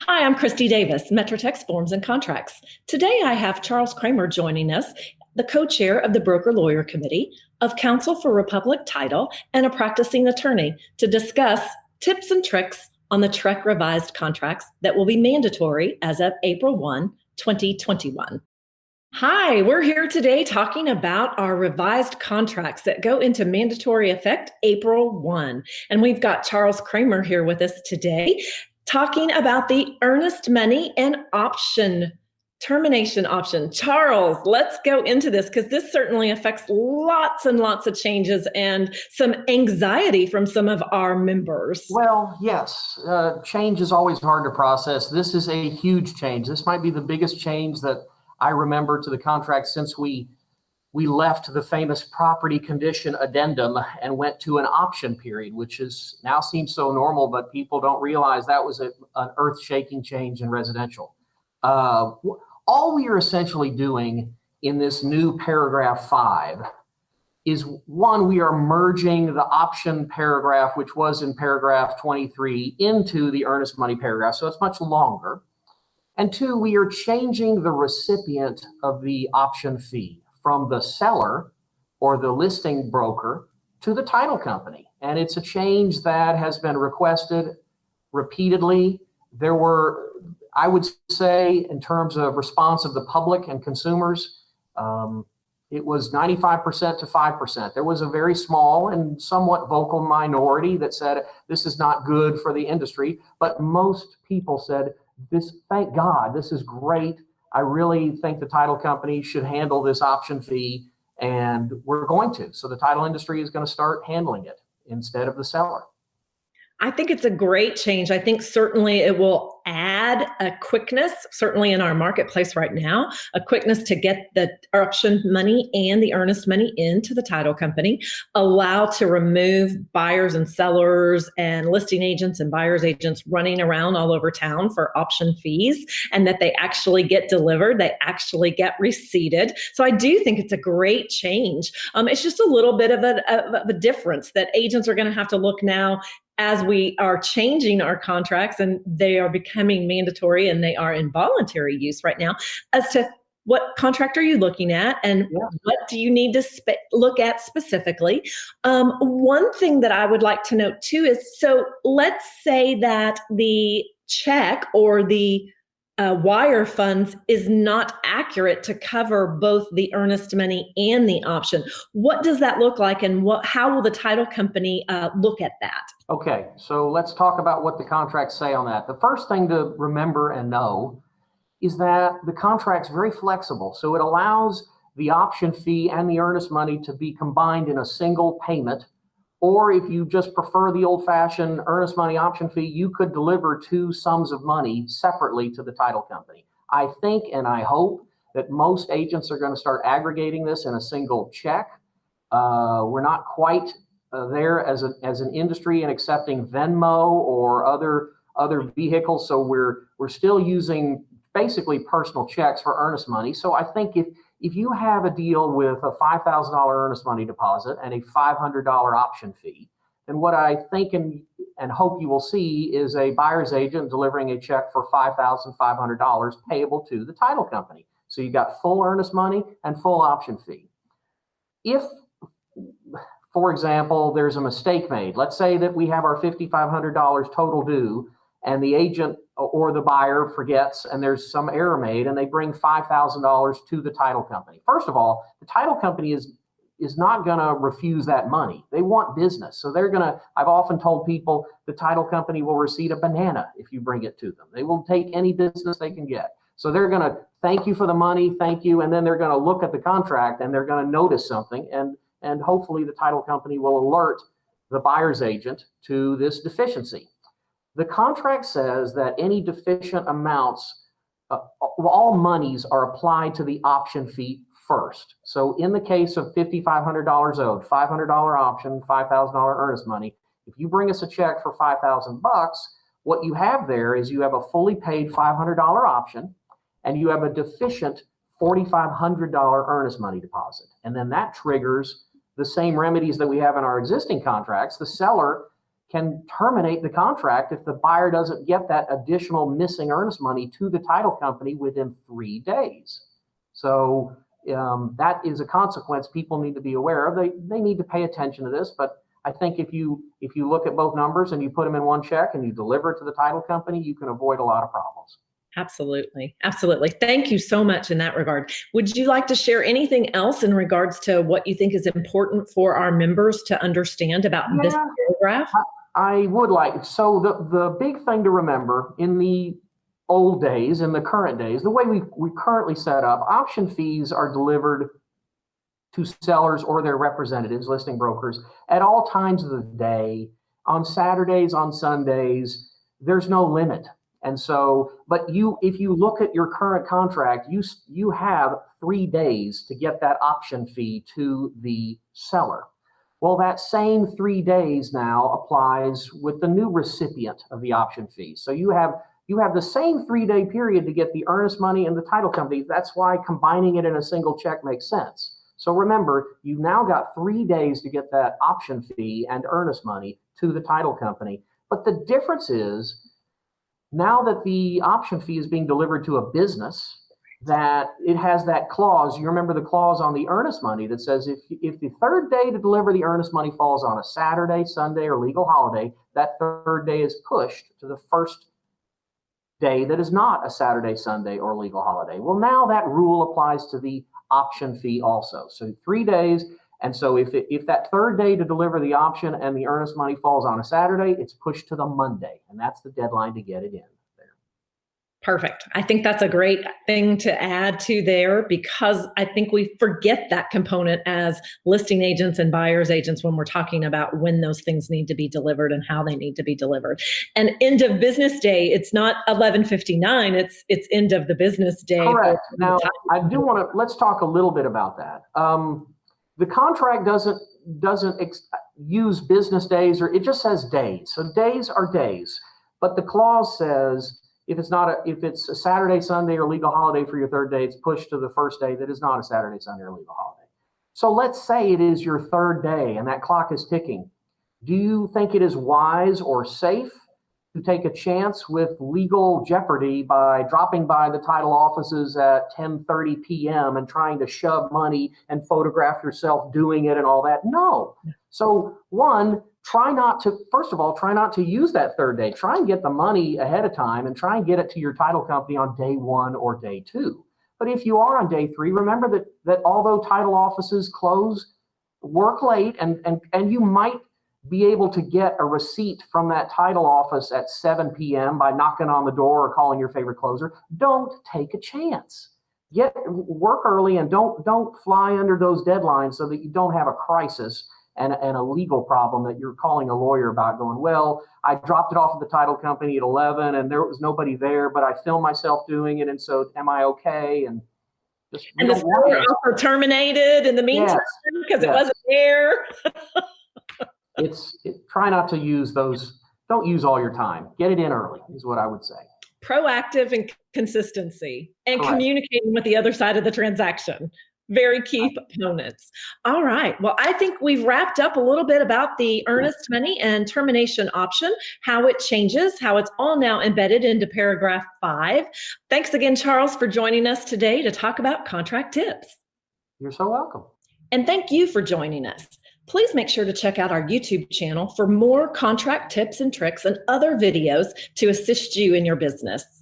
Hi, I'm Kristi Davis, MetroTex Forms and Contracts. Today I have Charles Kramer joining us, the co-chair of the Broker Lawyer Committee, of Counsel for Republic Title, and a practicing attorney to discuss tips and tricks on the TREC revised contracts that will be mandatory as of April 1, 2021. Hi, we're here today talking about our revised contracts that go into mandatory effect April 1. And we've got Charles Kramer here with us today talking about the earnest money and termination option. Charles, let's go into this because this certainly affects lots and lots of changes and some anxiety from some of our members. Well, yes, change is always hard to process. This is a huge change. This might be the biggest change that I remember to the contract since we left the famous property condition addendum and went to an option period, which is now seems so normal, but people don't realize that was an earth-shaking change in residential. All we are essentially doing in this new paragraph 5 is, one, we are merging the option paragraph, which was in paragraph 23, into the earnest money paragraph, so it's much longer. And two, we are changing the recipient of the option fee from the seller or the listing broker to the title company. And it's a change that has been requested repeatedly. There were, I would say, in terms of response of the public and consumers, it was 95% to 5%. There was a very small and somewhat vocal minority that said, this is not good for the industry. But most people said, thank God, this is great. I really think the title company should handle this option fee, and we're going to. So the title industry is going to start handling it instead of the seller. I think it's a great change. I think certainly it will add a quickness, certainly in our marketplace right now, a quickness to get the option money and the earnest money into the title company, allow to remove buyers and sellers and listing agents and buyers agents running around all over town for option fees, and that they actually get delivered, they actually get receipted. So I do think it's a great change. It's just a little bit of a difference that agents are going to have to look now as we are changing our contracts and they are becoming mandatory and they are in voluntary use right now, as to what contract are you looking at and what do you need to look at specifically. One thing that I would like to note too is, so let's say that the check or the wire funds is not accurate to cover both the earnest money and the option. What does that look like, and how will the title company look at that? Okay, so let's talk about what the contracts say on that. The first thing to remember and know is that the contract's very flexible. So it allows the option fee and the earnest money to be combined in a single payment. Or if you just prefer the old-fashioned earnest money option fee, you could deliver two sums of money separately to the title company. I think and I hope that most agents are going to start aggregating this in a single check. We're not quite there as an industry and accepting Venmo or other vehicles, so we're still using basically personal checks for earnest money. So I think if you have a deal with a $5,000 earnest money deposit and a $500 option fee, then what I think and hope you will see is a buyer's agent delivering a check for $5,500 payable to the title company. So you got full earnest money and full option fee. If, for example, there's a mistake made, let's say that we have our $5,500 total due and the agent or the buyer forgets and there's some error made and they bring $5,000 to the title company. First of all, the title company is not going to refuse that money. They want business. So I've often told people the title company will receive a banana if you bring it to them. They will take any business they can get. So they're going to thank you for the money, thank you, and then they're going to look at the contract and they're going to notice something, and hopefully the title company will alert the buyer's agent to this deficiency. The contract says that any deficient amounts, all monies are applied to the option fee first. So in the case of $5,500 owed, $500 option, $5,000 earnest money, if you bring us a check for $5,000, what you have there is you have a fully paid $500 option and you have a deficient $4,500 earnest money deposit. And then that triggers the same remedies that we have in our existing contracts. The seller can terminate the contract if the buyer doesn't get that additional missing earnest money to the title company within 3 days. So that is a consequence people need to be aware of. They need to pay attention to this, but I think if you look at both numbers and you put them in one check and you deliver it to the title company, you can avoid a lot of problems. Absolutely. Absolutely. Thank you so much in that regard. Would you like to share anything else in regards to what you think is important for our members to understand about this paragraph? I would like, so the big thing to remember in the old days, in the current days, the way we currently set up, option fees are delivered to sellers or their representatives, listing brokers, at all times of the day, on Saturdays, on Sundays. There's no limit. And so, but if you look at your current contract, you have 3 days to get that option fee to the seller. Well, that same 3 days now applies with the new recipient of the option fee. So you have the same 3-day period to get the earnest money and the title company. That's why combining it in a single check makes sense. So remember, you've now got 3 days to get that option fee and earnest money to the title company. But the difference is, now that the option fee is being delivered to a business, that it has that clause. You remember the clause on the earnest money that says if the third day to deliver the earnest money falls on a Saturday, Sunday, or legal holiday, that third day is pushed to the first day that is not a Saturday, Sunday, or legal holiday. Well, now that rule applies to the option fee also. So 3 days. And so if that third day to deliver the option and the earnest money falls on a Saturday, it's pushed to the Monday. And that's the deadline to get it in there. Perfect. I think that's a great thing to add to there, because I think we forget that component as listing agents and buyer's agents when we're talking about when those things need to be delivered and how they need to be delivered. And end of business day, it's not 11:59, it's end of the business day. Correct. Now, I do want to, let's talk a little bit about that. The contract doesn't use business days, or it just says days. So days are days, but the clause says if it's a Saturday, Sunday, or legal holiday for your third day, it's pushed to the first day that is not a Saturday, Sunday, or legal holiday. So let's say it is your third day and that clock is ticking. Do you think it is wise or safe to take a chance with legal jeopardy by dropping by the title offices at 10:30 p.m. and trying to shove money and photograph yourself doing it and all that? No. So first of all, try not to use that third day. Try and get the money ahead of time and try and get it to your title company on day 1 or day 2. But if you are on day 3, remember that although title offices work late, and you might be able to get a receipt from that title office at 7 p.m. by knocking on the door or calling your favorite closer, don't take a chance. Work early and don't fly under those deadlines so that you don't have a crisis and a legal problem that you're calling a lawyer about, going, well, I dropped it off at the title company at 11 and there was nobody there, but I filmed myself doing it, and so am I okay? And the seller offer terminated in the meantime because it wasn't there. Try not to use those. Don't use all your time. Get it in early is what I would say. Proactive and consistency, and communicating with the other side of the transaction. Very key components. All right. Well, I think we've wrapped up a little bit about the earnest money and termination option, how it changes, how it's all now embedded into paragraph 5. Thanks again, Charles, for joining us today to talk about contract tips. You're so welcome. And thank you for joining us. Please make sure to check out our YouTube channel for more contract tips and tricks and other videos to assist you in your business.